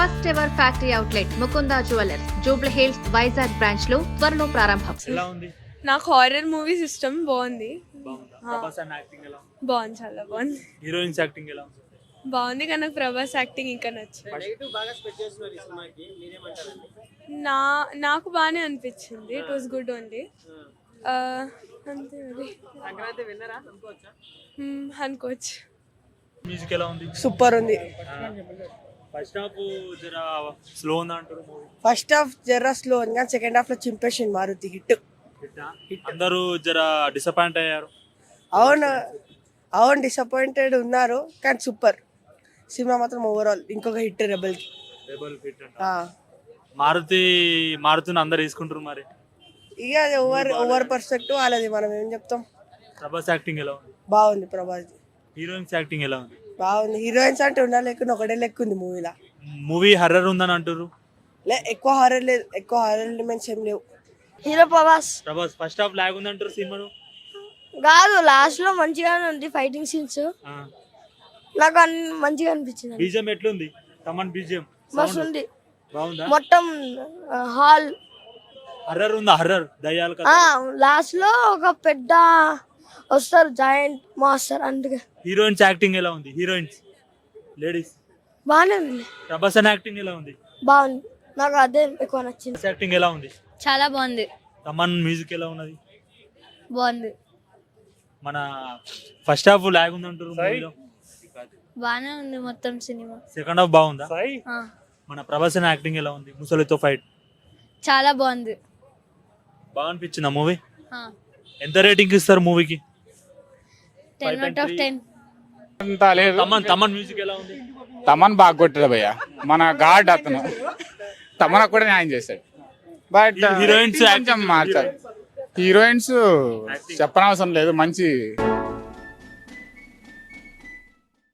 First ever factory outlet Mukunda jewellers Jubilee hills Vizag branch లో త్వరలో ప్రారంభం. ఎలా ఉంది? నాకు హారర్ మూవీస్ ఇష్టం. బాగుంది, బాగుందా? ప్రభాస్ అన్న యాక్టింగ్ ఎలా ఉంది? బాగుంది, చాలా బాగుంది. హీరోయిన్స్ యాక్టింగ్ ఎలా ఉంది? బాగుంది కానీ నాకు ప్రభాస్ యాక్టింగ్ ఇంకా నచ్చింది. నాకు బాగానే అనిపించింది. It was good only. అంతే మరి అనుకోవచ్చు. మ్యూజిక్ ఎలా ఉంది? సూపర్ ఉంది. ఫస్ట్ హాఫ్ జర స్లో ఉందా అంటారు మూవీ? ఫస్ట్ హాఫ్ జర్రా స్లో ఉంది కానీ సెకండ్ హాఫ్ లో చింపేసింది మారుతి. హిట్. అందరూ జర డిసప్పాయింట్ అయ్యారు. అవును డిసప్పాయింటెడ్ ఉన్నారు కానీ సూపర్ సినిమా మాత్రం ఓవరాల్ ఇంకొక హిట్ రెబల్ కి. మారుతిని అందరు తీసుకుంటారు మరి. ఇక అది ఓవర్ పర్స్పెక్టివ్ వాళ్ళది, మనం ఏం చెప్తాం. ప్రభాస్ యాక్టింగ్ ఎలా ఉంది? బాగుంది ప్రభాస్. హీరోయిన్స్ యాక్టింగ్ ఎలా ఉంది? బాగుంది. హీరోయిన్స్ అంటే ఉన్నా లేకుండా ఒకటే లెక్క ఉంది మూవీలో. మూవీ హర్రర్ ఉందని అంటారు. ఎక్కువ హారర్ లేదు, ఎక్కువ హారర్ ఎలిమెంట్స్ ఏం లేవు. Hero Prabhas first half lag ఉంది అంటారు సినిమాను. కాదు, లాస్ట్ లో మంచిగానే ఉంది ఫైటింగ్ సీన్స్. నాకు మంచిగా అనిపించింది. బీజిఎం ఎట్లుంది? తమన్ బీజిఎం మస్తు ఉంది. బాగుందా? మొత్తం హాల్ హర్రర్ ఉందా? హర్రర్ దయ్యాలు కదా. లాస్ట్ లో ఒక పెద్ద వస్తారు జాయింట్ మాస్టర్. అందుకే హీరోయిన్స్ యాక్టింగ్ ఎలా ఉంది? హీరోయిన్స్ లేడీస్ బాగానే ఉంది. ప్రభాస్ అన్న యాక్టింగ్ ఎలా ఉంది? బాగుంది, నాకు అదే ఎక్కువ నచ్చింది. యాక్టింగ్ ఎలా ఉంది? చాలా బాగుంది. తమన్ మ్యూజిక్ ఎలా ఉన్నది? బాగుంది. మన ఫస్ట్ హాఫ్ లాగ్ ఉంది అంటారు మూవీలో. బాగానే ఉంది మొత్తం సినిమా. సెకండ్ హాఫ్ బాగుందా? మన ప్రభాస్ అన్న యాక్టింగ్ ఎలా ఉంది? ముసలితో ఫైట్ చాలా బాగుంది. బాగా అనిపించింది ఆ మూవీ. ఎంత రేటింగ్ ఇస్తారు మూవీకి? 10/10. అంత లేదు. తమన్ మ్యూజిక్ ఎలా ఉంది? తమన్ బాగా కొట్టాడు భయ్య, మన గాడ్ అతను. తమన్ కూడా న్యాయం చేశాడు. బట్ హీరోయిన్స్ కొంచెం మార్చాలి. హీరోయిన్స్ చెప్పనవసరం లేదు, మంచి